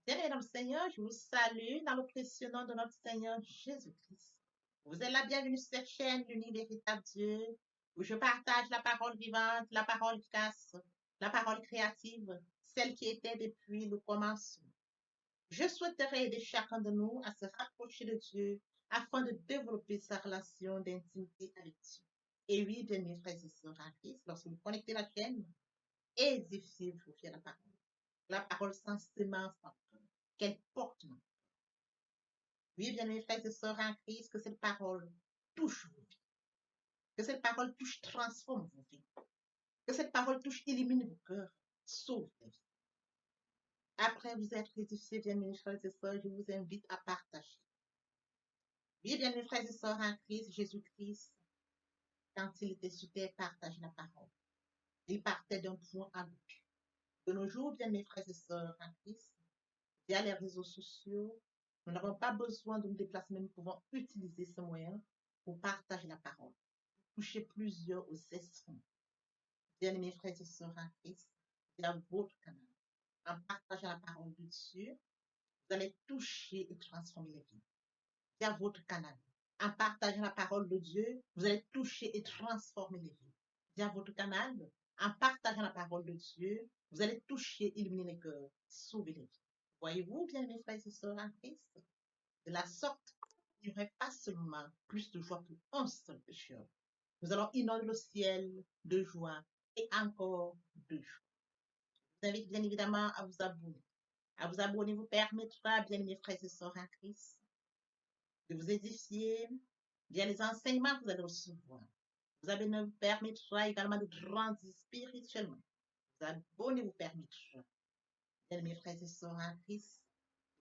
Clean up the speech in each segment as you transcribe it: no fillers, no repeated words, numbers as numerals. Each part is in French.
Bien-aimés dans le Seigneur, je vous salue dans le précieux nom de notre Seigneur Jésus-Christ. Vous êtes la bienvenue sur cette chaîne, l'unique véritable Dieu, où je partage la parole vivante, la parole efficace, la parole créative, celle qui était depuis le commencement. Je souhaiterais aider chacun de nous à se rapprocher de Dieu afin de développer sa relation d'intimité avec Dieu. Et oui, bien-aimés frères et sœurs en Christ, lorsque vous connectez la chaîne, édifiez-vous sur la parole. La parole sans semence en cœur, qu'elle porte. Oui, bien mes frères et sœurs en Christ, que cette parole touche vos vies, que cette parole touche, transforme vos vies, que cette parole touche, illumine vos cœurs, sauve les vies. Après vous être édifiés, bien mes frères et sœurs, je vous invite à partager. Oui, bien mes frères et sœurs en Christ, Jésus-Christ, quand il était sur terre, partage la parole. Il partait d'un point à l'autre. De nos jours, bien mes frères et sœurs en Christ, via les réseaux sociaux, nous n'avons pas besoin de nous déplacer, mais nous pouvons utiliser ce moyen pour partager la parole, toucher plusieurs aux esprits. Bien-aimés frères et sœurs en Christ, via votre canal, en partageant la parole de Dieu, vous allez toucher et transformer les vies. Via votre canal, en partageant la parole de Dieu, vous allez toucher et transformer les vies. Via votre canal, en partageant la parole de Dieu, vous allez toucher, illuminer les cœurs, sauver les vies. Voyez-vous, bien mes frères et sœurs en Christ, de la sorte, il n'y aurait pas seulement plus de joie pour un seul pécheur. Nous allons inonder le ciel de joie et encore de joie. Je vous invite bien évidemment à vous abonner. À vous abonner vous permettra, bien mes frères et sœurs en Christ, de vous édifier via les enseignements que vous allez recevoir. Vous abonner vous permettra également de grandir spirituellement. Vous abonner vous permettra, bien mes frères et sœurs en Christ,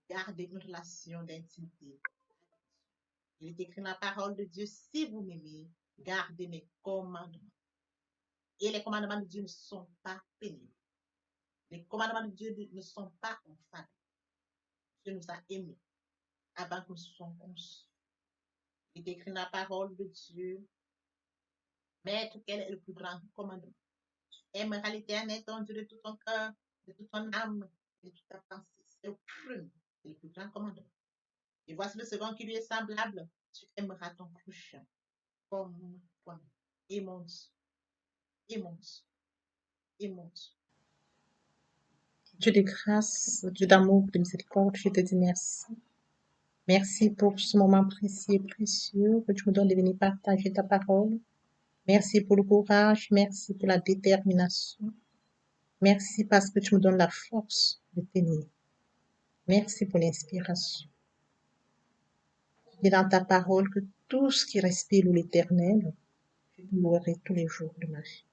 garder une relation d'intimité. Il est écrit dans la parole de Dieu, si vous m'aimez, gardez mes commandements. Et les commandements de Dieu ne sont pas pénibles. Les commandements de Dieu ne sont pas infâmes. Dieu nous a aimés avant que nous soyons conçus. Il est écrit dans la parole de Dieu, Maître, quel est le plus grand commandement? Tu aimeras l'Éternel, ton Dieu, de tout ton cœur, de toute ton âme, et de toute ta pensée. C'est le premier, c'est le plus grand commandement. Et voici le second qui lui est semblable. Tu aimeras ton prochain comme toi-même. Et mon Dieu, et mon Dieu, et mon Dieu. Dieu de grâce, Dieu d'amour, de miséricorde, je te dis merci. Merci pour ce moment précieux et précieux que tu me donnes de venir partager ta parole. Merci pour le courage, merci pour la détermination. Merci parce que tu me donnes la force de tenir. Merci pour l'inspiration. Tu dis dans ta parole que tout ce qui respire l'Éternel, je te louerai tous les jours de ma vie.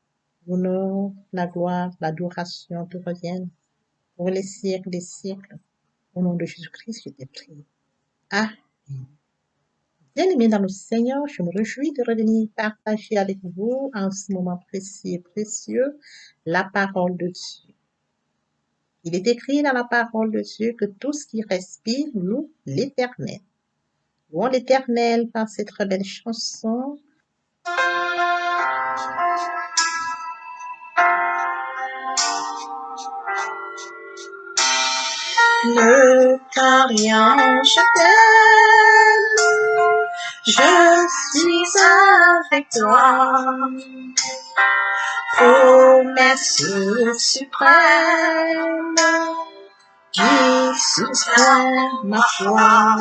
L'honneur, la gloire, l'adoration te reviennent pour les siècles des siècles. Au nom de Jésus-Christ, je t'ai prié. Amen. Bien-aimés dans le Seigneur, je me réjouis de revenir partager avec vous en ce moment précieux et précieux la parole de Dieu. Il est écrit dans la parole de Dieu que tout ce qui respire loue l'Éternel. Louons l'Éternel par cette très belle chanson. Ne crains rien, je t'aime, je suis avec toi. Promesse suprême qui soutient ma foi.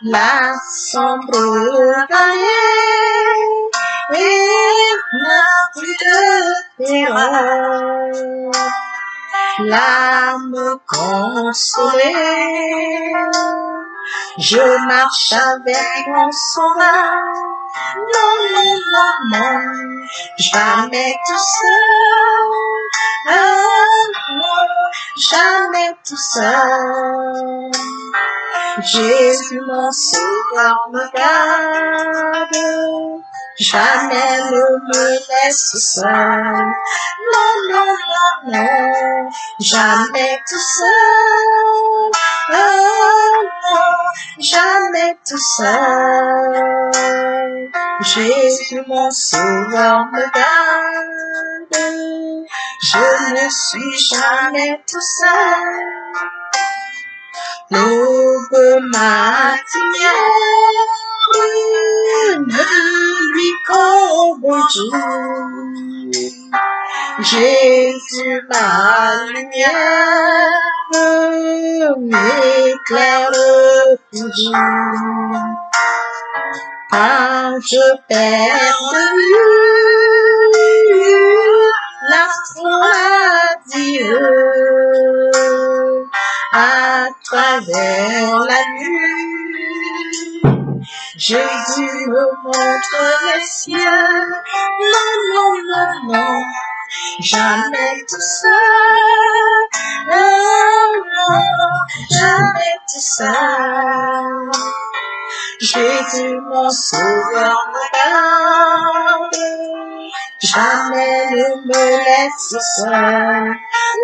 La sombre vallée et n'a plus de terreur. L'âme consolée, je marche avec mon sauveur. Non, non, non, non, jamais tout seul. Non, jamais tout seul. Jésus mon sauveur me garde, jamais ne me laisse seul. Non, non, non, non, jamais tout seul. Non, jamais tout seul. Jésus mon sauveur me garde, je ne suis jamais tout seul. L'aube matinière ne lui qu'au bonjour. Jésus, ma lumière, m'éclaire toujours. Quand je perds de vue l'astre Dieu, à travers la nuit, Jésus me montre les cieux. Non, non, non, non, jamais tout seul. Non, non, jamais tout seul. Jésus, mon sauveur, me garde, jamais ne me laisse seul.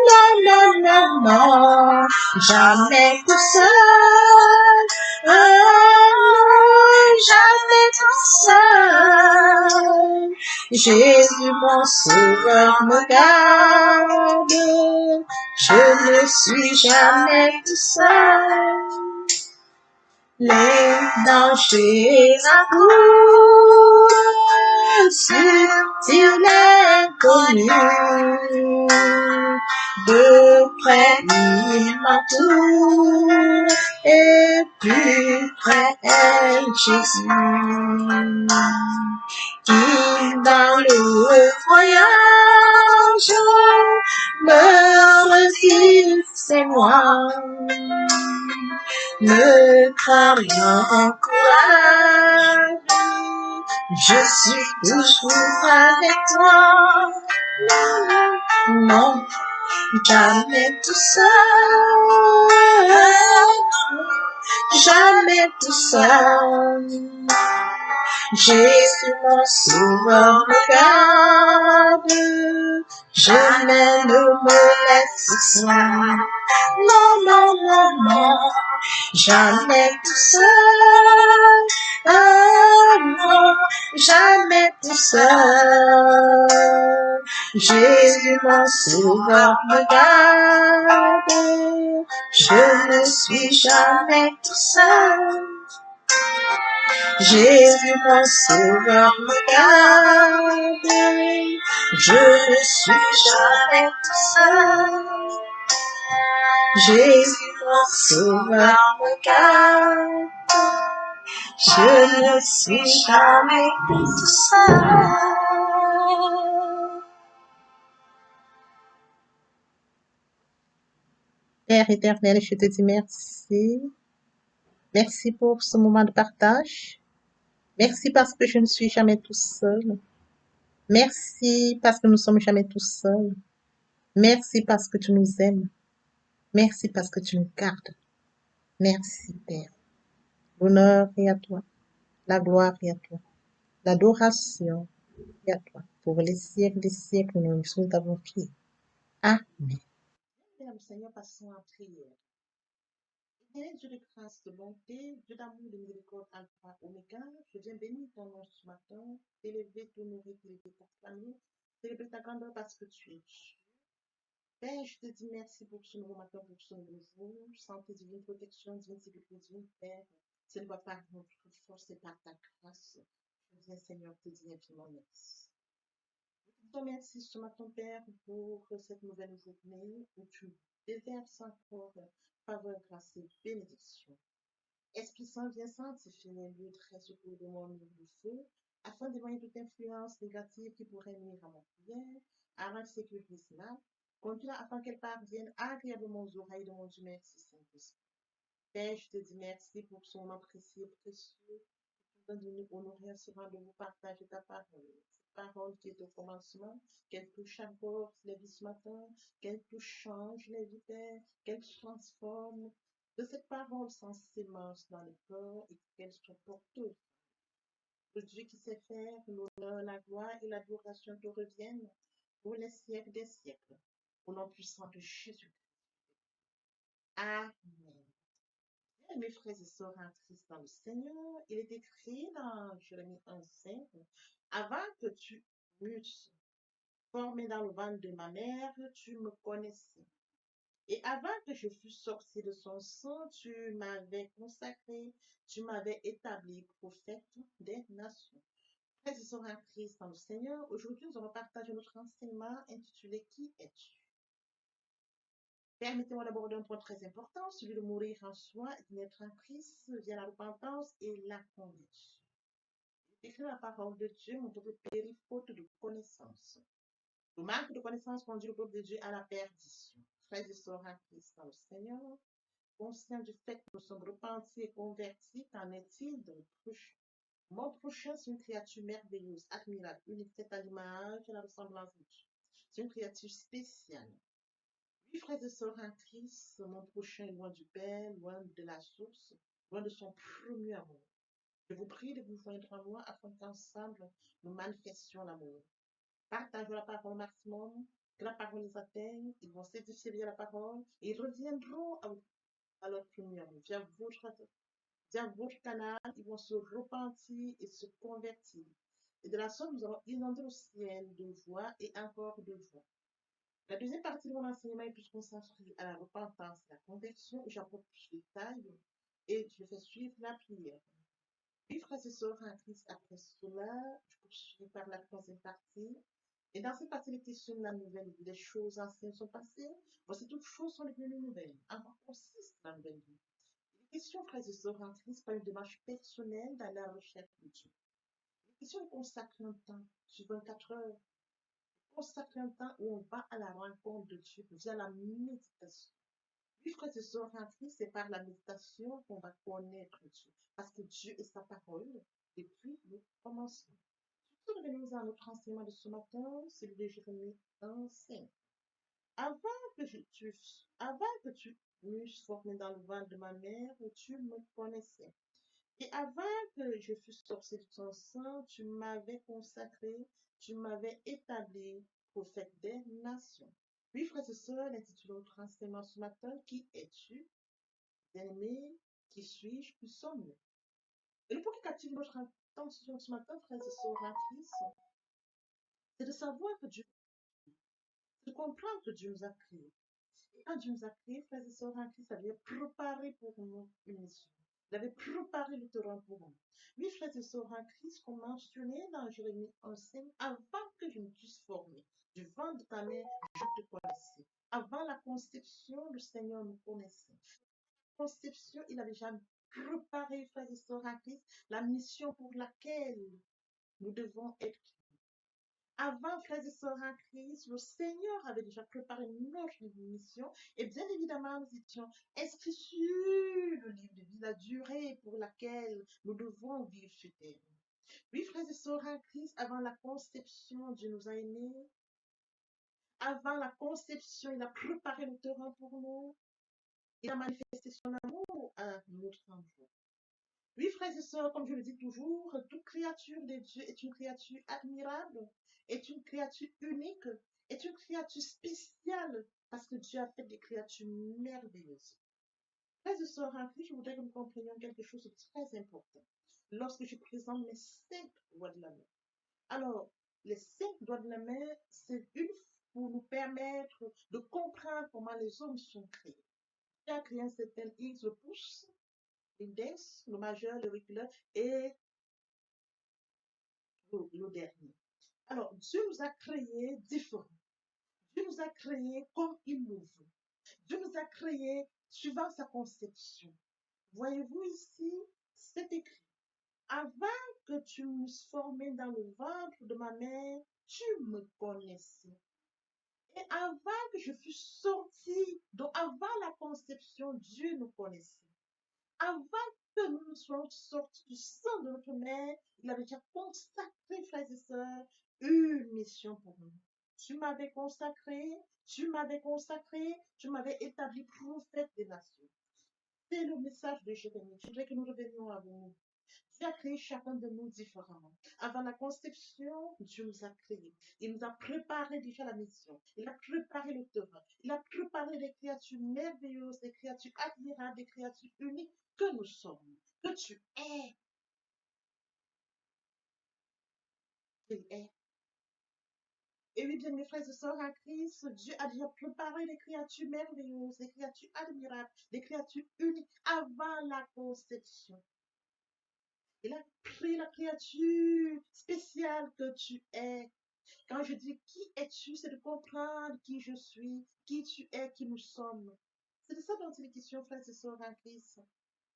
Non, non, non, non, jamais tout seul. Non, jamais tout seul. Jésus, mon sauveur, me garde, je ne suis jamais tout seul. Les dangers accourent sur l'inconnu. De près il m'entoure et plus près est Jésus. Qui dans le voyage me redit c'est moi. Ne crains rien, encourage, je suis toujours avec toi. Non, non, jamais tout seul, jamais tout seul. Jésus, mon sauveur, me garde, jamais ne me laisse seul. Non, non, non, non, jamais tout seul. Non, jamais tout seul. Jésus, mon sauveur, me garde, je ne suis jamais tout seul. Jésus, mon sauveur, me garde, je ne suis jamais tout seul. Jésus, mon sauveur, me garde, je ne suis jamais tout seul. Père éternel, je te dis merci. Merci pour ce moment de partage. Merci parce que je ne suis jamais tout seul. Merci parce que nous ne sommes jamais tout seuls. Merci parce que tu nous aimes. Merci parce que tu nous gardes. Merci, Père. L'honneur est à toi. La gloire est à toi. L'adoration est à toi. Pour les siècles des siècles, nous avons prié. Amen. Père, Seigneur, passons en prière. Bien, Dieu de grâce, de bonté, Dieu d'amour, de miséricorde, Alpha, Oméga, je viens bénir ton nom ce matin, t'élever, t'honorer, t'élever, t'acclamer, célébrer ta grandeur parce que tu es Dieu. Père, je te dis merci pour ce nouveau matin, pour ce nouveau jour, santé divine, protection divine, sécurité divine, Père. Ce ne va pas par notre force et par ta grâce. Je viens, Seigneur, te dire infiniment merci. Je te remercie ce matin, Père, pour cette nouvelle journée où tu déverses encore faveur, grâce et bénédiction. Esprit Saint, viens sanctifier les lieux très secours de mon livre de feu, afin d'éloigner toute influence négative qui pourrait nuire à ma prière, à ma sécurité cela, conduis-la afin qu'elle parvienne agréablement aux oreilles de mon Dieu, merci Saint-Esprit. Père, je te dis merci pour son nom précieux, précieux, de nous honorer ce rendez-vous, partager ta parole. Cette parole qui est au commencement, qu'elle touche à bord les vies ce matin, qu'elle touche, change les vies, Père, qu'elle transforme de cette parole sans sémence dans le corps et qu'elle soit porteuse. Le Dieu qui sait faire, l'honneur, la gloire et l'adoration te reviennent pour les siècles des siècles. Au nom puissant de Jésus. Amen. Mes frères et sœurs en Christ dans le Seigneur, il est écrit dans Jérémie 1,5, avant que tu m'eusses formé dans le ventre de ma mère, tu me connaissais. Et avant que je fusse sorti de son sang, tu m'avais consacré, tu m'avais établi prophète des nations. Frères et sœurs en Christ dans le Seigneur, aujourd'hui nous allons partager notre enseignement intitulé Qui es-tu? Permettez-moi d'aborder un point très important, celui de mourir en soi et de naître en Christ via la repentance et la conversion. Écrire la parole de Dieu, mon peuple périt faute de connaissance. Le manque de connaissance conduit le peuple de Dieu à la perdition. Frères et sœurs en Christ dans le Seigneur, conscient du fait que nous sommes repentis et convertis, qu'en est-il de notre prochain? Mon prochain, c'est une créature merveilleuse, admirable, unique, faite à l'image et à la ressemblance de Dieu. C'est une créature spéciale. Oui, frères et sœurs en Christ, mon prochain est loin du Père, loin de la source, loin de son premier amour. Je vous prie de vous joindre à moi afin qu'ensemble nous manifestions l'amour. Partageons la parole au maximum, que la parole les atteigne, ils vont s'édifier via la parole et ils reviendront à leur premier amour. Via votre canal, ils vont se repentir et se convertir. Et de la sorte, nous allons inonder le ciel de joie et encore de joie. La deuxième partie de mon enseignement est plus consacrée à la repentance et à la conversion. J'apporte plus de détails et je fais suivre la prière. Puis, frères et sœurs en Christ, après cela, je poursuis par la troisième partie. Et dans cette partie, les questions de la nouvelle vie, des choses anciennes sont passées. Voici toutes choses sont devenues nouvelles. En quoi consiste la nouvelle vie? Les questions, frères et sœurs en Christ, par une démarche personnelle dans la recherche de Dieu. Les questions consacrent un temps sur 24 heures. Consacrer un temps où on va à la rencontre de Dieu via la méditation. Oui, frères et sœurs en Christ, c'est par la méditation qu'on va connaître Dieu. Parce que Dieu est sa parole depuis le commencement. Nous revenons à notre enseignement de ce matin, celui de Jérémie 1:5. Avant avant que tu m'eusses formé dans le ventre de ma mère, tu me connaissais. Et avant que je fusse sorti de ton sang, tu m'avais consacré, tu m'avais établi prophète des nations. Oui, frères et sœurs, l'intitulé notre enseignement ce matin, qui es-tu? Bien-aimé, qui suis-je? Qui sommes-nous? Et le point qui captive notre attention ce matin, frères et sœurs en Christ, c'est de savoir que Dieu, de comprendre que Dieu nous a créés. Et quand Dieu nous a créés, frères et sœurs en Christ, ça vient préparer pour nous une mission. Il avait préparé le terrain pour nous. Oui, frères et sœurs en Christ, comme mentionné dans Jérémie 1:5, avant que je me puisse former du ventre de ta mère, je te connaissais. Avant la conception, le Seigneur nous connaissait. La conception, il avait déjà préparé, frères et sœurs en Christ, la mission pour laquelle nous devons être. Avant, frères et sœurs en Christ, le Seigneur avait déjà préparé notre mission et bien évidemment, nous étions inscrits sur le livre de vie, la durée pour laquelle nous devons vivre sur terre. Oui, frères et sœurs en Christ, avant la conception, Dieu nous a aimés. Avant la conception, il a préparé le terrain pour nous. Il a manifesté son amour à notre envoi. Oui, frères et sœurs, comme je le dis toujours, toute créature de Dieu est une créature admirable, est une créature unique, est une créature spéciale, parce que Dieu a fait des créatures merveilleuses. Frères et sœurs en Christ, je voudrais que nous comprenions quelque chose de très important. Lorsque je présente mes 5 doigts de la main. Alors, les 5 doigts de la main, c'est une pour nous permettre de comprendre comment les hommes sont créés. Dieu a créé un certain X, le pouce, l'index, le majeur, l'auriculaire et le dernier. Alors, Dieu nous a créés différents. Dieu nous a créés comme il nous veut. Dieu nous a créés suivant sa conception. Voyez-vous ici, c'est écrit. Avant que tu m'eusses formé dans le ventre de ma mère, tu me connaissais. Et avant que je fusse sorti, donc avant la conception, Dieu nous connaissait. Avant que nous ne soyons sortis du sang de notre mère, il avait déjà consacré, frères et sœurs, une mission pour nous. Tu m'avais consacré, tu m'avais consacré, tu m'avais établi prophète des nations. C'est le message de Jérémie. Je voudrais que nous revenions à vous. Dieu a créé chacun de nous différemment. Avant la conception, Dieu nous a créés. Il nous a préparé déjà la mission. Il a préparé le terrain. Il a préparé des créatures merveilleuses, des créatures admirables, des créatures uniques que nous sommes, que tu es. Il est. Et oui, bien, mes frères et sœurs en Christ, Dieu a déjà préparé des créatures merveilleuses, des créatures admirables, des créatures uniques avant la conception. Il a créé la créature spéciale que tu es. Quand je dis qui es-tu, c'est de comprendre qui je suis, qui tu es, qui nous sommes. C'est de ça dont il est question, frères et sœurs en Christ.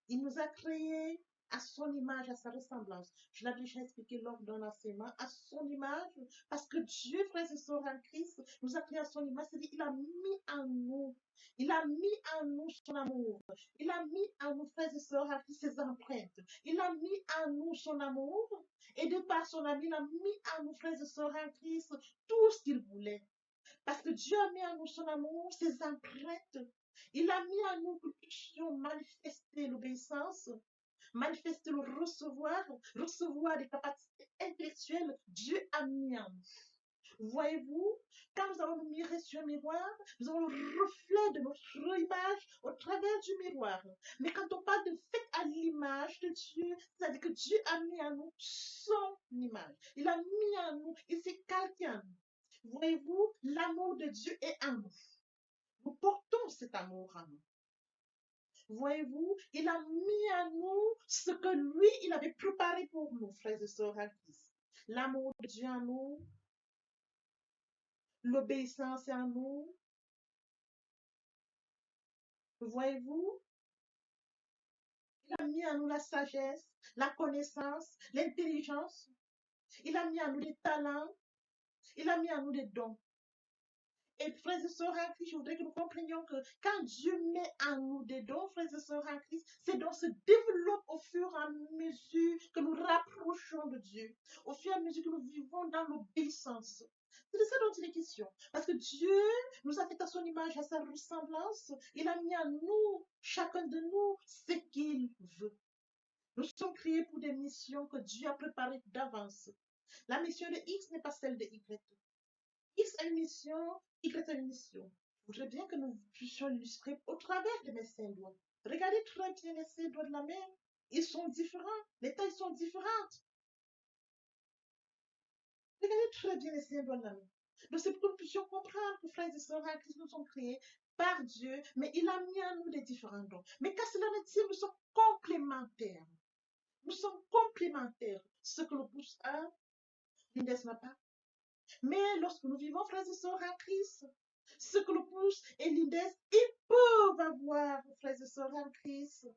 Il nous a créés à son image, à sa ressemblance. Je l'ai déjà expliqué lors d'un enseignement, à son image, parce que Dieu, frères et sœurs en Christ, nous a créés à son image, c'est-à-dire qu'il a mis en nous, il a mis en nous son amour, il a mis en nous, frères et sœurs en Christ, ses empreintes, il a mis en nous son amour, et de par son amour, il a mis en nous, frères et sœurs en Christ, tout ce qu'il voulait. Parce que Dieu a mis en nous son amour, ses empreintes. Il a mis en nous que nous puissions manifester l'obéissance, manifester le recevoir, recevoir des capacités intellectuelles. Dieu a mis en nous. Voyez-vous, quand nous allons nous mirer sur un miroir, nous avons le reflet de notre image au travers du miroir. Mais quand on parle de fait à l'image de Dieu, c'est-à-dire que Dieu a mis en nous son image. Il a mis en nous, il s'est calqué en nous. Voyez-vous, l'amour de Dieu est en nous. Nous portons cet amour en nous. Voyez-vous, il a mis à nous ce que lui, il avait préparé pour nous, frères et sœurs en Christ. L'amour de Dieu en nous, l'obéissance en nous. Voyez-vous, il a mis en nous la sagesse, la connaissance, l'intelligence. Il a mis en nous des talents. Il a mis en nous des dons. Et frères et sœurs en Christ, je voudrais que nous comprenions que quand Dieu met en nous des dons, frères et sœurs en Christ, ces dons se développent au fur et à mesure que nous rapprochons de Dieu, au fur et à mesure que nous vivons dans l'obéissance. C'est de ça dont il est question. Parce que Dieu nous a fait à son image, à sa ressemblance. Il a mis en nous, chacun de nous, ce qu'il veut. Nous sommes créés pour des missions que Dieu a préparées d'avance. La mission de X n'est pas celle de Y. X a une mission, Y a une mission. Je voudrais bien que nous puissions l'illustrer au travers de mes cinq doigts. Regardez très bien les cinq doigts de la main. Ils sont différents. Les tailles sont différentes. Regardez très bien les cinq doigts de la main. Donc c'est pour que nous puissions comprendre que frères et sœurs en Christ nous sommes créés par Dieu, mais il a mis en nous des différents dons. Mais qu'à cela ne tire, nous sommes complémentaires. Nous sommes complémentaires. Ce que le pouce a, l'index n'a pas. Mais lorsque nous vivons, frères et sœurs en Christ, ce que le pouce et l'index, ils peuvent avoir, frères et sœurs en Christ,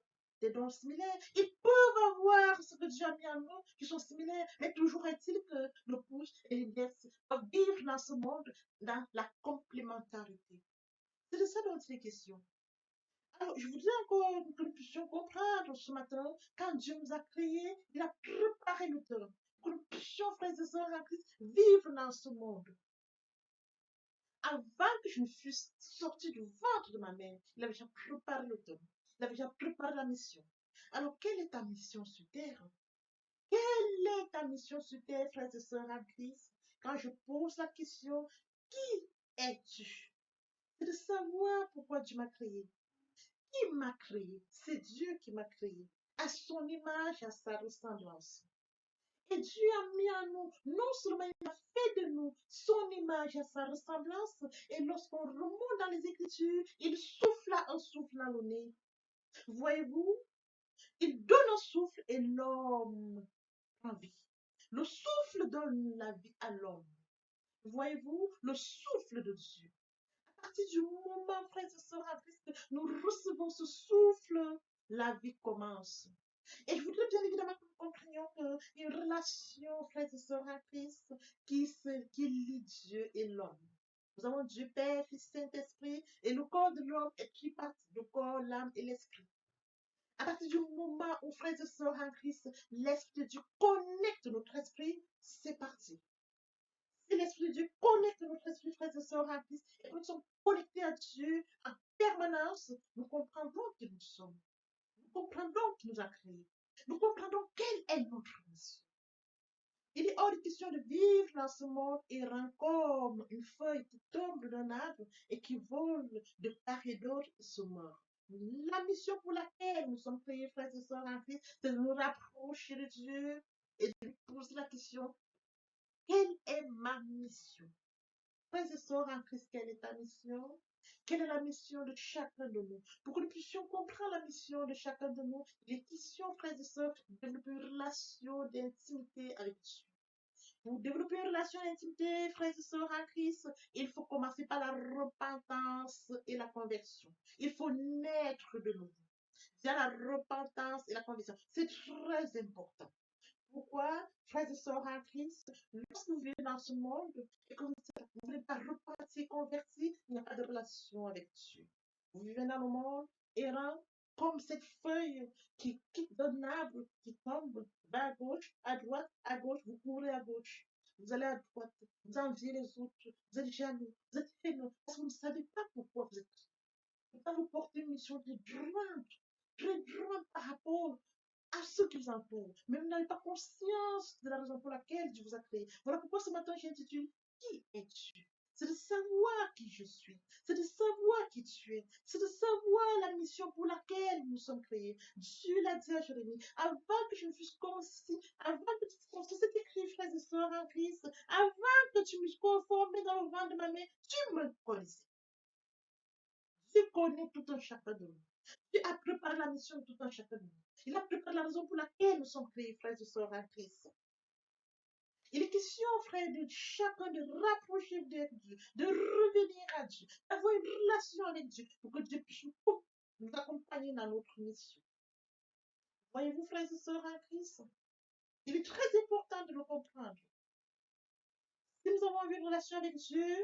des dons similaires. Ils peuvent avoir ce que Dieu a mis en nous qui sont similaires. Mais toujours est-il que le pouce et l'index doivent vivre dans ce monde dans la complémentarité. C'est de ça dont il est question. Alors, je voudrais encore que nous puissions comprendre ce matin, quand Dieu nous a créés, il a préparé le terrain. Que nous puissions, frères et sœurs en Christ, vivre dans ce monde. Avant que je ne fusse sortie du ventre de ma mère, il avait déjà préparé le temps. Il avait déjà préparé la mission. Alors, quelle est ta mission sur terre? Quelle est ta mission sur terre, frères et sœurs en Christ? Quand je pose la question, qui es-tu? C'est de savoir pourquoi Dieu m'a créé. Qui m'a créé? C'est Dieu qui m'a créé. À son image, à sa ressemblance. Et Dieu a mis en nous, non seulement il a fait de nous son image à sa ressemblance, et lorsqu'on remonte dans les Écritures, il souffla un souffle dans le nez. Voyez-vous, il donne un souffle et l'homme prend vie. Le souffle donne la vie à l'homme. Voyez-vous, le souffle de Dieu. À partir du moment, frères et sœurs en Christ, que nous recevons ce souffle, la vie commence. Et je voudrais bien évidemment que nous comprenions qu'il y a une relation, frères et sœurs en Christ, qui lie Dieu et l'homme. Nous avons Dieu Père, Fils, Saint-Esprit, et le corps de l'homme est tripartite, le corps, l'âme et l'esprit. À partir du moment où, frères et sœurs en Christ, l'Esprit de Dieu connecte notre esprit, c'est parti. Si l'Esprit de Dieu connecte notre esprit, frères et sœurs en Christ, et que nous sommes connectés à Dieu en permanence, nous comprendrons qui nous sommes. Nous comprendrons qui nous a créés. Nous comprendrons quelle est notre mission. Il est hors de question de vivre dans ce monde errant comme une feuille qui tombe d'un arbre et qui vole de part et d'autre et se meurt. La mission pour laquelle nous sommes créés, frères et sœurs en Christ, c'est de nous rapprocher de Dieu et de lui poser la question, quelle est ma mission? Frères et sœurs en Christ, quelle est ta mission? Quelle est la mission de chacun de nous? Pour que nous puissions comprendre la mission de chacun de nous, il est question, frères et sœurs, de développer une relation d'intimité avec Dieu. Pour développer une relation d'intimité, frères et sœurs en Christ, il faut commencer par la repentance et la conversion. Il faut naître de nouveau. Il y a la repentance et la conversion. C'est très important. Pourquoi, frères et sœurs en Christ, lorsque vous vivez dans ce monde et que vous ne voulez pas repentir, convertir, il n'y a pas de relation avec Dieu. Vous vivez dans le monde errant comme cette feuille qui quitte d'un arbre, qui tombe, va à gauche, à droite, à gauche, vous courez à gauche. Vous allez à droite, vous enviez les autres, vous êtes jaloux, vous êtes haineux, parce que vous ne savez pas pourquoi vous êtes. Pourtant, vous portez une mission très grande par rapport à ceux qui vous entourent. Mais vous n'avez pas conscience de la raison pour laquelle Dieu vous a créé. Voilà pourquoi ce matin j'ai intitulé Qui es-tu? C'est de savoir qui je suis. C'est de savoir qui tu es. C'est de savoir la mission pour laquelle nous sommes créés. Dieu l'a dit à Jérémie. Avant que je ne fusse conçu, avant que tu te conçus, c'est écrit, frères et sœurs en Christ. Avant que tu me conformes dans le ventre de ma mère, tu me connaissais. Dieu connaît tout un chacun de nous. Dieu a préparé la mission de tout un chacun de nous. Il a préparé la raison pour laquelle nous sommes créés, frères et sœurs en Christ. Il est question, frère, de chacun de rapprocher de Dieu, de revenir à Dieu, d'avoir une relation avec Dieu pour que Dieu puisse nous accompagner dans notre mission. Voyez-vous, frères et sœurs en Christ, il est très important de le comprendre. Si nous avons une relation avec Dieu,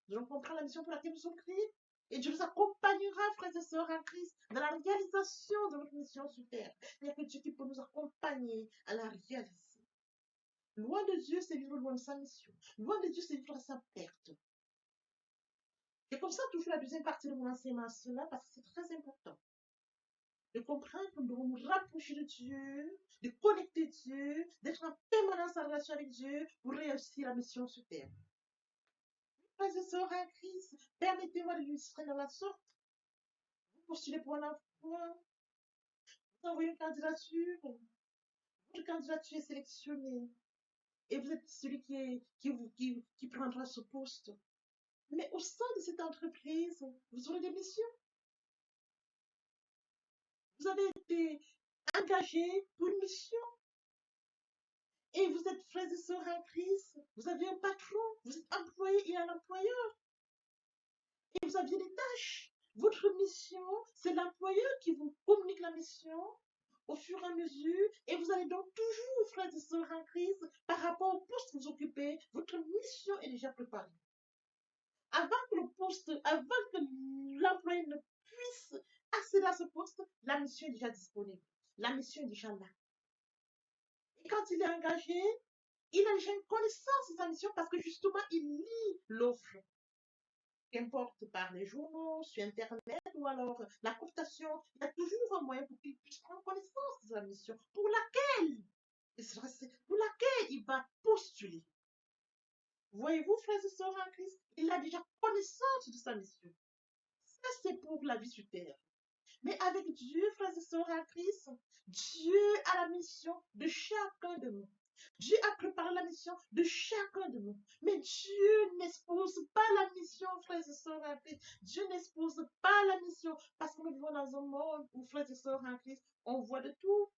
nous allons comprendre la mission pour laquelle nous sommes créés. Et Dieu nous accompagnera, frères et sœurs en Christ, dans la réalisation de notre mission sur terre. Il n'y a que Dieu qui peut nous accompagner à la réaliser. Loin de Dieu, c'est vivre loin de sa mission. Loin de Dieu, c'est vivre à sa perte. Et comme ça, toujours la deuxième partie de mon enseignement à cela, parce que c'est très important. De comprendre que nous devons nous rapprocher de Dieu, de connecter Dieu, d'être en permanence en relation avec Dieu pour réussir la mission sur terre. Frères et sœurs en Christ, permettez-moi de l'illustrer dans la sorte. Vous postulez pour un emploi, vous envoyez une candidature, votre candidature est sélectionnée et vous êtes celui qui prendra ce poste. Mais au sein de cette entreprise, vous aurez des missions. Vous avez été engagé pour une mission et vous êtes frères et sœurs en Christ. Vous avez un patron, vous êtes employé et un employeur et vous aviez des tâches. Votre mission, c'est l'employeur qui vous communique la mission au fur et à mesure et vous allez donc toujours, frères et sœurs en Christ, par rapport au poste que vous occupez, votre mission est déjà préparée. Avant que le poste, avant que l'employé ne puisse accéder à ce poste, la mission est déjà disponible. La mission est déjà là. Et quand il est engagé, il a déjà une connaissance de sa mission parce que justement, il lit l'offre. Qu'importe par les journaux, sur Internet ou alors la cooptation, il y a toujours un moyen pour qu'il puisse prendre connaissance de sa mission pour laquelle il va postuler. Voyez-vous, frères et sœurs en Christ, il a déjà connaissance de sa mission. Ça, c'est pour la vie sur terre. Mais avec Dieu, frères et sœurs en Christ, Dieu a la mission de chacun de nous. Dieu a préparé la mission de chacun de nous. Mais Dieu n'expose pas la mission, frères et sœurs en Christ. Dieu n'expose pas la mission parce que nous vivons dans un monde où, frères et sœurs en Christ, on voit de tout.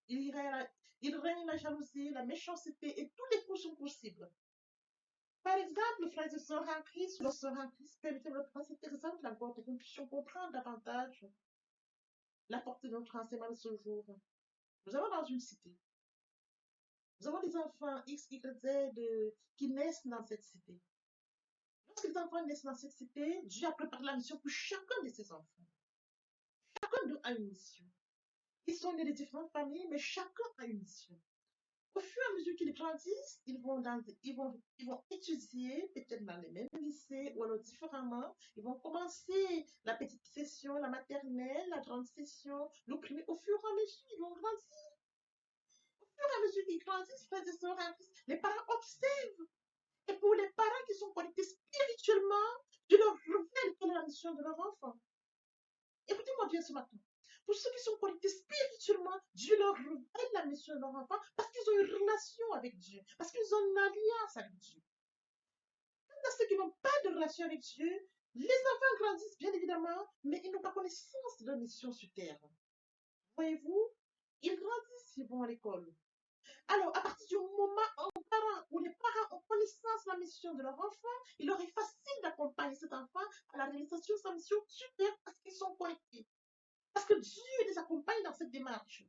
Il règne la jalousie, la méchanceté et tous les coups sont possibles. Par exemple, frères et sœurs en Christ, nos sœurs en Christ, permettez-moi de prendre cet exemple encore pour que nous puissions comprendre davantage la portée de notre enseignement de ce jour. Nous avons dans une cité. Nous avons des enfants X, Y, Z qui naissent dans cette cité. Lorsque les enfants naissent dans cette cité, Dieu a préparé la mission pour chacun de ces enfants. Chacun d'eux a une mission. Ils sont nés de différentes familles, mais chacun a une mission. Au fur et à mesure qu'ils grandissent, ils vont étudier, peut-être dans les mêmes lycées ou alors différemment. Ils vont commencer la petite session, la maternelle, la grande session, le primaire. Au fur et à mesure, ils vont grandir. Au fur et à mesure qu'ils grandissent, frères et sœurs en Christ, les parents observent. Et pour les parents qui sont connectés spirituellement, Dieu leur révèle quelle est la mission de leur enfant. Écoutez-moi bien ce matin. Pour ceux qui sont connectés spirituellement, Dieu leur révèle la mission de leur enfant parce qu'ils ont une relation avec Dieu, parce qu'ils ont une alliance avec Dieu. à ceux qui n'ont pas de relation avec Dieu, les enfants grandissent bien évidemment, mais ils n'ont pas connaissance de leur mission sur terre. Voyez-vous, ils grandissent, ils vont à l'école. Alors, à partir du moment où les parents ont connaissance de la mission de leur enfant, il leur est facile d'accompagner cet enfant à la réalisation de sa mission sur terre parce qu'ils sont connectés. Parce que Dieu les accompagne dans cette démarche.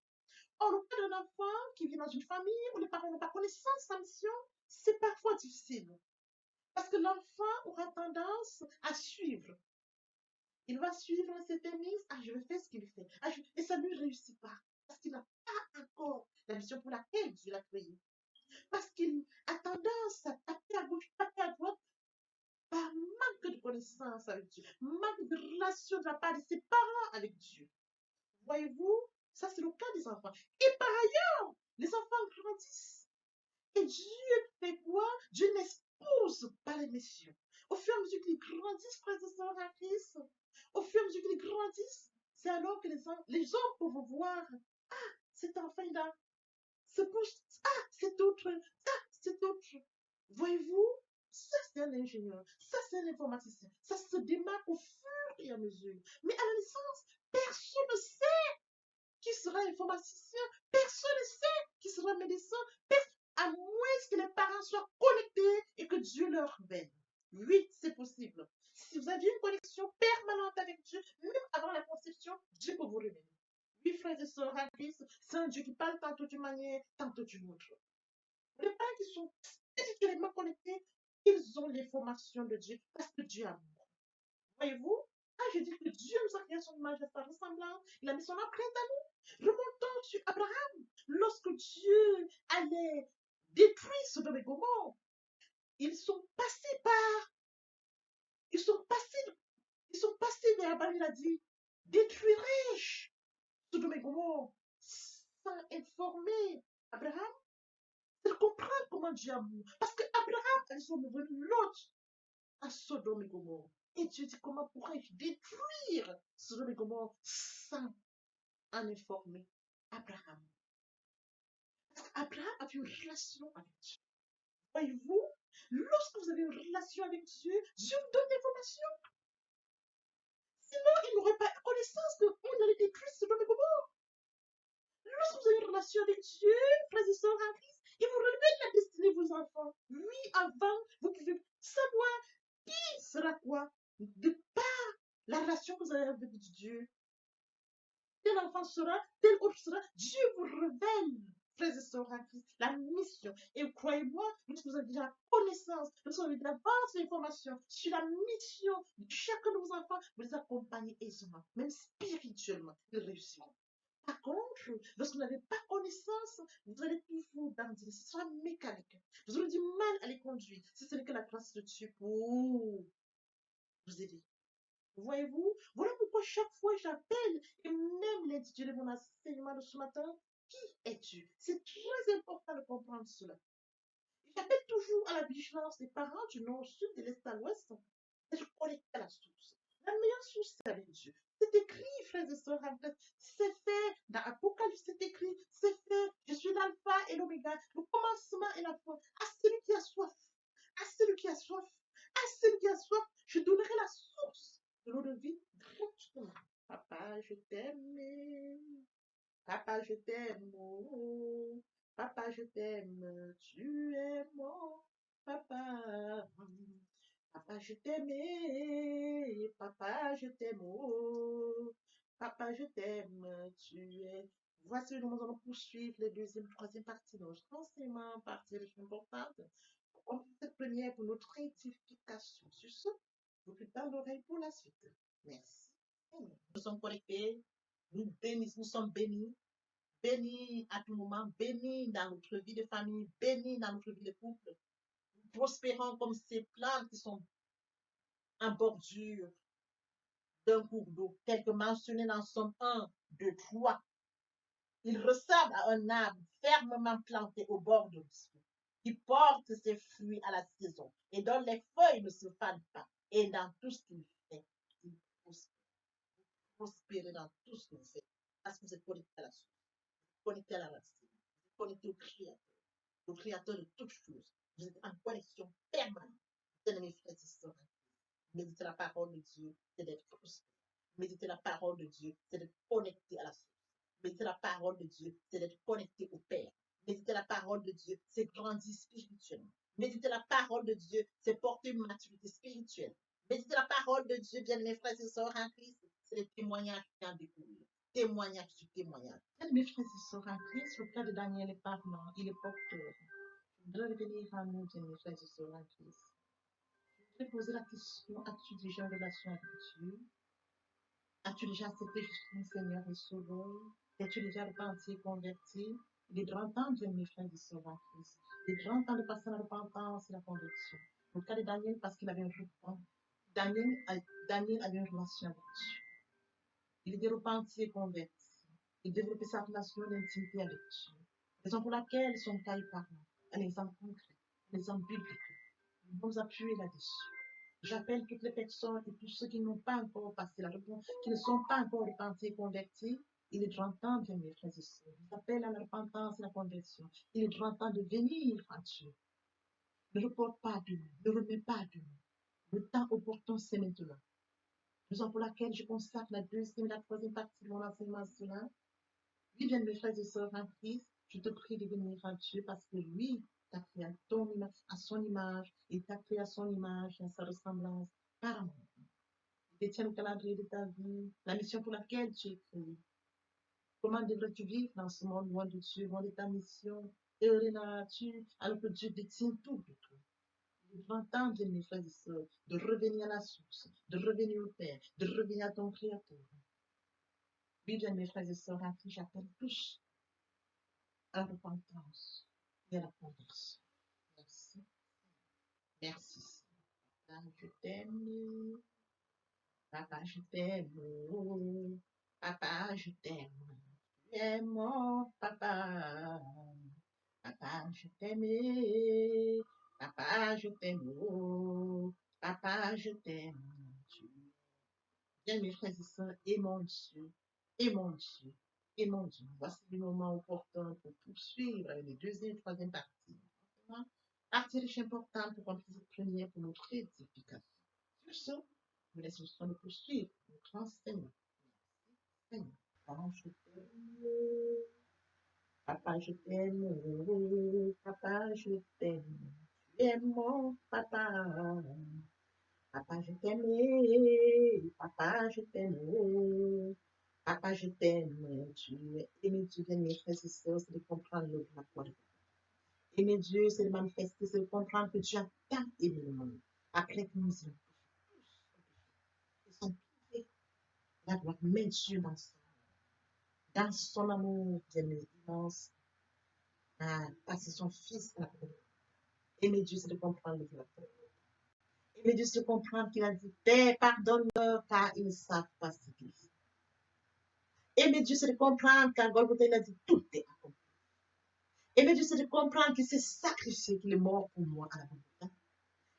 Or, le cas d'un enfant qui vit dans une famille où les parents n'ont pas connaissance de sa mission, c'est parfois difficile. Parce que l'enfant aura tendance à suivre. Il va suivre ses prémices. Ah, je vais faire ce qu'il fait. Ah, et ça ne lui réussit pas. Parce qu'il n'a pas encore la mission pour laquelle Dieu l'a créé. Parce qu'il a tendance à taper à gauche, taper à droite, par manque de connaissance avec Dieu, manque de relation de la part de ses parents avec Dieu. Voyez-vous, ça c'est le cas des enfants. Et par ailleurs, les enfants grandissent. Et Dieu fait quoi? Dieu n'expose pas les missions. Au fur et à mesure qu'ils grandissent, frères et sœurs en Christ, au fur et à mesure qu'ils grandissent, c'est alors que les hommes peuvent voir, ah, cet enfant-là, ah, cet autre, ah, cet autre. Voyez-vous, ça c'est un ingénieur, ça c'est un informaticien, ça se démarque au fur et à mesure. Mais à la naissance, personne ne sait qui sera informaticien, personne ne sait qui sera médecin, à moins que les parents soient connectés et que Dieu leur révèle. Oui, c'est possible. Si vous aviez une connexion permanente avec Dieu, même avant la conception, Dieu peut vous révéler. Oui, frères et sœurs en Christ, c'est un Dieu qui parle tantôt d'une manière, tantôt d'une autre. Les parents qui sont spirituellement connectés, ils ont l'information de Dieu parce que Dieu est amour. Voyez-vous? Ah, je dis que Dieu nous a créé son image et sa ressemblance. Il a mis son empreinte à nous. Remontons sur Abraham. Lorsque Dieu allait détruire Sodome et Gomorrhe, ils sont passés par, ils sont passés vers Abraham. Il a dit, détruirai-je Sodome et Gomorrhe sans informer Abraham? C'est de comprendre comment Dieu amour. Parce que Abraham, ils sont devenus l'autre à Sodome et Gomorrhe. Et Dieu dit, comment pourrais-je détruire Sodome et Gomorrhe sans en informer Abraham? Parce qu'Abraham avait une relation avec Dieu. Voyez-vous, lorsque vous avez une relation avec Dieu, Dieu vous donne l'information. Sinon, il n'aurait pas connaissance qu'on allait détruire Sodome et Gomorrhe. Lorsque vous avez une relation avec Dieu, frères et sœurs en Christ, il vous révèle la destinée de vos enfants. Oui, avant, vous pouvez savoir qui sera quoi de par la relation que vous avez avec Dieu. Tel enfant sera, tel autre sera. Dieu vous révèle, frères et sœurs en Christ, la mission. Et croyez-moi, lorsque vous avez déjà connaissance, lorsque vous avez d'avance l'information sur la mission de chacun de vos enfants, vous les accompagnez aisément, même spirituellement, ils réussiront. Par contre, lorsque vous n'avez pas connaissance, vous allez toujours danser, ce sera mécanique. Vous aurez du mal à les conduire, si ce n'est que la grâce de Dieu pour vous aider. Voyez-vous, voilà pourquoi chaque fois j'appelle, et même l'intitulé de mon enseignement de ce matin, qui es-tu? C'est très important de comprendre cela. J'appelle toujours à la vigilance des parents du nord au sud, de l'est à l'ouest, et je connecte à la source. La meilleure source, c'est avec Dieu. C'est écrit, frères et sœurs, en fait. C'est fait. Dans Apocalypse, c'est écrit. C'est fait. Je suis l'alpha et l'oméga, le commencement et la fin. À celui qui a soif, à celui qui a soif, à celui qui a soif, je donnerai la source de l'eau de vie gratuitement. Papa, je t'aime. Papa, je t'aime. Oh. Papa, je t'aime. Tu es mon papa. Papa, je t'aime. Papa, je t'aime. Oh. Papa, je t'aime. Tu es. Voici, nous allons poursuivre les deuxième, troisième parties de notre enseignement, partie importante. On fait cette première pour notre édification. Sur ce, vous plus tard l'oreille pour la suite. Merci. Nous sommes connectés. Nous bénissons, nous sommes bénis. Bénis à tout moment, bénis dans notre vie de famille, bénis dans notre vie de couple. Nous prospérons comme ces plantes qui sont en bordure d'un cours d'eau, tel que mentionné dans Somme 1, 2, 3. Il ressemble à un arbre fermement planté au bord de l'eau, qui porte ses fruits à la saison et dont les feuilles ne se fanent pas. Et dans tout ce qu'il fait, il prospère dans tout ce qu'il fait. Parce que vous êtes connecté à la source, connecté à la racine, connecté au Créateur de toutes choses. Vous êtes en connexion permanente. Bien-aimés frères et sœurs, méditer la parole de Dieu, c'est d'être prospère. Méditer la parole de Dieu, c'est d'être connecté à la source. Méditer la parole de Dieu, c'est d'être connecté au Père. Méditer la parole de Dieu, c'est grandir spirituellement. Méditer la parole de Dieu, c'est porter une maturité spirituelle. Méditer la parole de Dieu, bien mes frères et sœurs en Christ, c'est le témoignage qui en découle. Témoignage sur témoignage. Bien mes frères et sœurs en Christ, le cas de Daniel est parlant, il est porteur. Je voudrais revenir à nous, bien mes frères et sœurs en Christ. Je voudrais poser la question, as-tu déjà une relation avec Dieu? As-tu déjà accepté Jésus comme Seigneur et Sauveur? Es-tu déjà repenti et converti? Il est grand temps, bien mes frères et sœurs en Christ. Il est grand temps de passer la repentance et la conversion. Dans le cas de Daniel, parce qu'il avait un repent. Daniel avait une relation avec Dieu. Il était repenti et converti. Il développait sa relation d'intimité avec Dieu. Raison pour laquelle son cas est parlant. Un exemple concret, un exemple biblique. Nous nous appuyer là-dessus. J'appelle toutes les personnes et tous ceux qui n'ont pas encore passé la repentance, qui ne sont pas encore repentis et convertis. Il est grand temps, bien mes frères et sœurs. J'appelle à la repentance et la conversion. Il est grand temps de venir à Dieu. Ne reporte pas demain, ne remets pas demain. Le temps opportun, c'est maintenant. Raison pour laquelle je consacre la deuxième et la troisième partie de mon enseignement à cela. Oui, bien mes frères et sœurs en Christ, je te prie de venir à Dieu parce que lui t'a créé à son image, il t'a créé à son image et à sa ressemblance par amour. Il détient le calendrier de ta vie, la mission pour laquelle tu es créé. Comment devrais-tu vivre dans ce monde loin de Dieu, loin de ta mission, heureux dans la nature, alors que Dieu détient tout de toi? Il est grand temps, bien mes frères et sœurs, de revenir à la source, de revenir au Père, de revenir à ton Créateur. Oui, bien mes frères et sœurs, à qui j'appelle tous à la repentance et à la conversion. Merci. Merci. Papa, je t'aime. Papa, je t'aime. Papa, je t'aime. Tu es mon papa. Papa, je t'aime. Papa, je t'aime. Papa, je t'aime. Bien, mes frères et sœurs, et mon Dieu, et mon Dieu, et mon Dieu. Voici le moment opportun pour poursuivre les deuxième et troisième parties. Partie riche importante pour remplir cette première pour notre édification. Sur ce, nous laissons le soin de poursuivre notre enseignement. Seigneur, papa, je t'aime. Papa, je t'aime. Papa, je t'aime. Tu es mon papa. Papa, je t'aime. Papa, je t'aime. Papa, je t'aime. Tu es aimé, tu viens, mes frères et sœurs, c'est de comprendre le la foi. Aimer Dieu, c'est de manifester, c'est de comprendre que Dieu a tant aimé le monde. Après que nous y sont privés, la gloire, mais Dieu dans son amour, bien immense, a passé son Fils à la croix. Aimer Dieu, c'est de comprendre le la foi. Aimer Dieu, c'est de comprendre qu'il a dit, Père, pardonne-leur, car ils ne savent pas ce qu'ils font. Aimer Dieu, c'est de comprendre qu'à Golgotha, il a dit, tout est accompli. Aimer Dieu, c'est de comprendre qu'il s'est sacrifié, qu'il est mort pour moi à la Golgotha.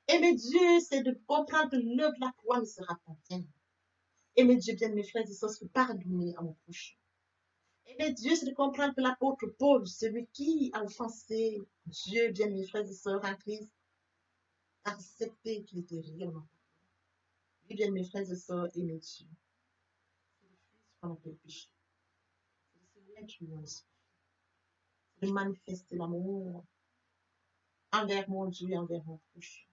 Aimer Dieu, c'est de comprendre que l'œuvre de la croix ne sera pas vaine. Aimer Dieu, bien mes frères et sœurs, c'est pardonner à mon prochain. Aimer Dieu, c'est de comprendre que l'apôtre Paul, celui qui a offensé Dieu, bien mes frères et sœurs en Christ, a accepté qu'il était réellement. Oui, bien mes frères et sœurs, aimer Dieu. C'est le Fils qu'on appelle péché. C'est le Seigneur qui nous inspire. C'est de manifester l'amour envers mon Dieu et envers mon prochain.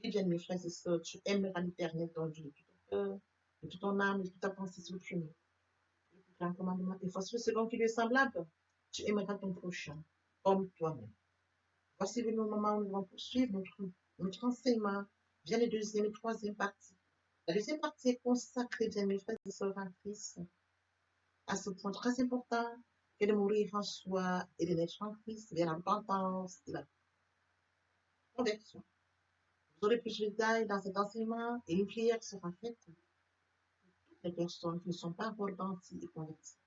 Oui, bien mes frères et sœurs, tu aimeras l'Éternel ton Dieu de tout ton cœur, de toute ton âme, de toute ta pensée sur le chemin. Un commandement. Et voici le second qui lui est semblable. Tu aimeras ton prochain comme toi-même. Voici le moment où nous allons poursuivre notre enseignement. Vient la deuxième et troisième partie. La deuxième partie est consacrée, bien mes frères et sœurs en Christ, à ce point très important que de mourir en soi et de naître en Christ vers la repentance et la conversion. Vous aurez plus de détails dans cet enseignement et une prière sera faite pour toutes les personnes qui ne sont pas encore repenties et converties.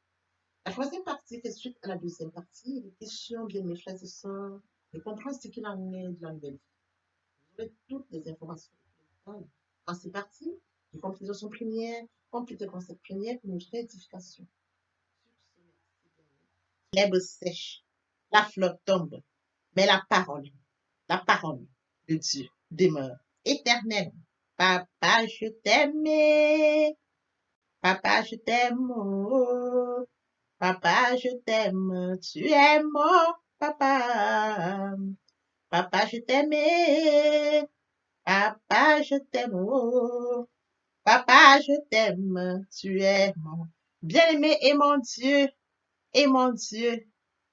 La troisième partie fait suite à la deuxième partie. Les questions, bien mes frères et sœurs, de comprendre ce qu'il en est de la nouvelle vie. Vous aurez toutes les informations. Dans ces parties, les conclusions premières, complète le concept première pour notre édification. L'herbe sèche, la fleur tombe, mais la parole de Dieu demeure éternel. Papa, je t'aime. Papa, je t'aime. Oh. Papa, je t'aime. Tu es mon papa. Papa, je t'aime. Papa, je t'aime. Oh. Papa, je t'aime. Tu es mon bien-aimé et mon Dieu. Et mon Dieu.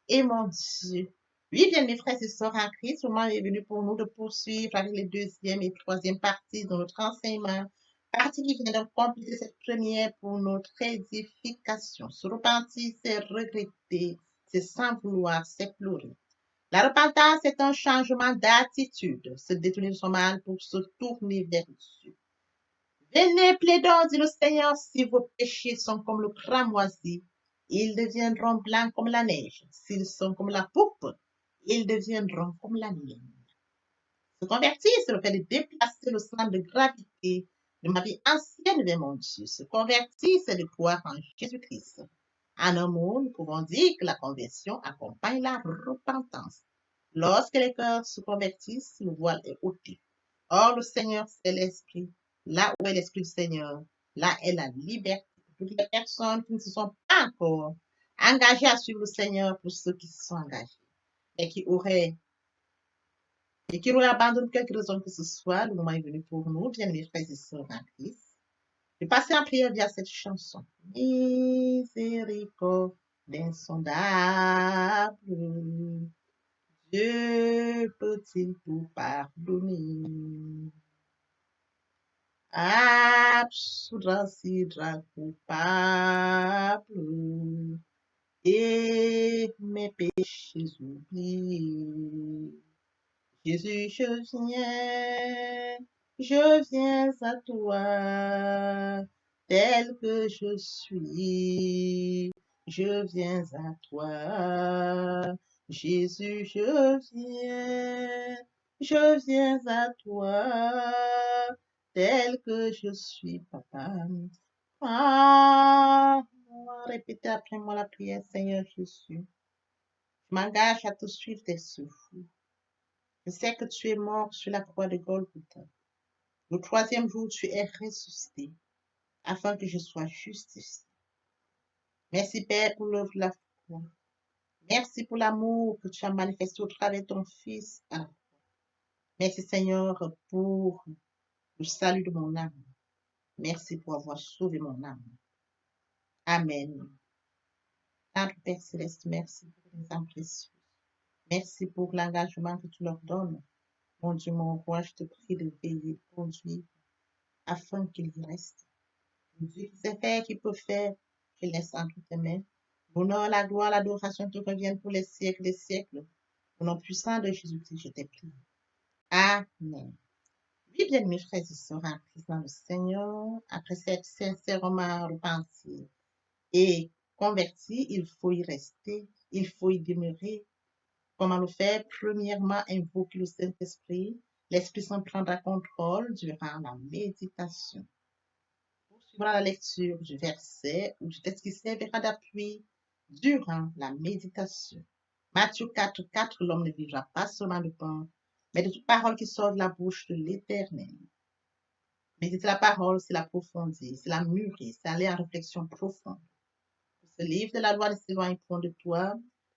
Et mon Dieu. Oui, bien, mes frères et sœurs en Christ, le moment est venu pour nous de poursuivre avec les deuxième et troisième parties de notre enseignement. Partie qui vient de compléter cette première pour notre édification. Se repentir, c'est regretter, c'est sans vouloir, c'est pleurer. La repentance est un changement d'attitude, se détourner de son mal pour se tourner vers Dieu. Venez, plaidons, dit le Seigneur, si vos péchés sont comme le cramoisi, ils deviendront blancs comme la neige. S'ils sont comme la poupe, ils deviendront comme la laine. Se convertir, c'est le fait de déplacer le centre de gravité de ma vie ancienne vers mon Dieu. Se convertir, c'est de croire en Jésus-Christ. En un mot, nous pouvons dire que la conversion accompagne la repentance. Lorsque les cœurs se convertissent, le voile est ôté. Or, le Seigneur, c'est l'Esprit. Là où est l'Esprit du Seigneur, là est la liberté. Pour toutes les personnes qui ne se sont pas encore engagées à suivre le Seigneur, pour ceux qui se sont engagés et qui auraient abandonné quelque raison que ce soit, le moment est venu pour nous, bien mes frères et sœurs en Christ, de passer en prière via cette chanson. Miséricorde insondable, Dieu peut-il tout pardonner? Absoudre si coupable et mes péchés oubliés. Jésus, je viens à toi, tel que je suis. Je viens à toi, Jésus, je viens à toi, tel que je suis, papa. Ah, répétez après moi la prière, Seigneur Jésus. Je m'engage à te suivre tes souffles. Je sais que tu es mort sur la croix de Golgotha. Le troisième jour, tu es ressuscité afin que je sois justifié. Merci, Père, pour l'œuvre de la foi. Merci pour l'amour que tu as manifesté au travers de ton Fils. Merci, Seigneur, pour le salut de mon âme. Merci pour avoir sauvé mon âme. Amen. Notre Père Céleste, merci pour les âmes précieuses. Merci pour l'engagement que tu leur donnes. Mon Dieu, mon roi, je te prie de veiller, de conduire, afin qu'ils y restent. Dieu qui sait faire, qui peut faire, je laisse entre tes mains. L'honneur, la gloire, l'adoration te reviennent pour les siècles des siècles. Au nom puissant de Jésus-Christ, je t'ai prié. Amen. Oui, bien, mes frères et sœurs en Christ dans le Seigneur, après cette sincèrement repentie et converti, il faut y rester, il faut y demeurer. Comment le faire? Premièrement, invoquer le Saint-Esprit. L'Esprit Saint prendra contrôle durant la méditation. Poursuivra la lecture du verset ou du texte qui servira d'appui durant la méditation. Matthieu 4, 4, l'homme ne vivra pas seulement de pain, mais de toute parole qui sort de la bouche de l'Éternel. Méditer la parole, c'est l'approfondir, c'est la mûrir, c'est aller en réflexion profonde. Ce livre de la loi ne s'éloigne point de toi,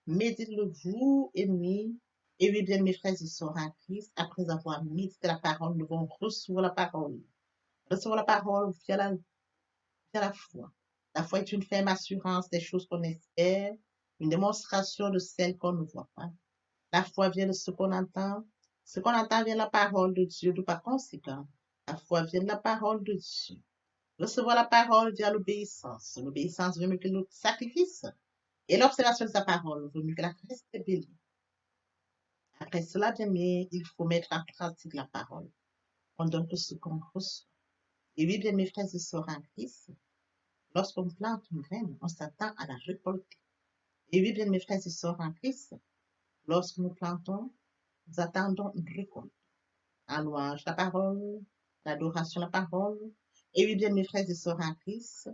médite-le jour et nuit. Et oui, bien, mes frères et sœurs en Christ, après avoir médité la parole, nous devons recevoir la parole. Recevoir la parole via la foi. La foi est une ferme assurance des choses qu'on espère, une démonstration de celles qu'on ne voit pas. La foi vient de ce qu'on entend. Ce qu'on entend vient de la parole de Dieu, de par conséquent. La foi vient de la parole de Dieu. Recevoir la parole via l'obéissance. L'obéissance veut mieux que le sacrifice. Et l'observation de sa parole vaut mieux que la reste bélie. Après cela, bien aimé, il faut mettre en pratique la parole. On donne tout ce qu'on reçoit. Et oui, bien mes frères et sœurs en Christ, lorsqu'on plante une graine, on s'attend à la récolter. Et oui, bien mes frères et sœurs en Christ, lorsque nous plantons, nous attendons une récolte. En louange la parole, l'adoration la parole. Et oui, bien mes frères et sœurs en Christ,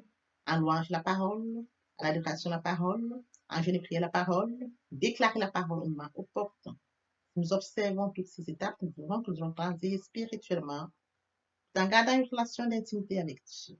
en louange la parole, à l'adoration la parole, en jeûne et prière la parole, déclarer la parole au moment opportun. Nous observons toutes ces étapes, nous pouvons toujours grandir spirituellement en gardant une relation d'intimité avec Dieu.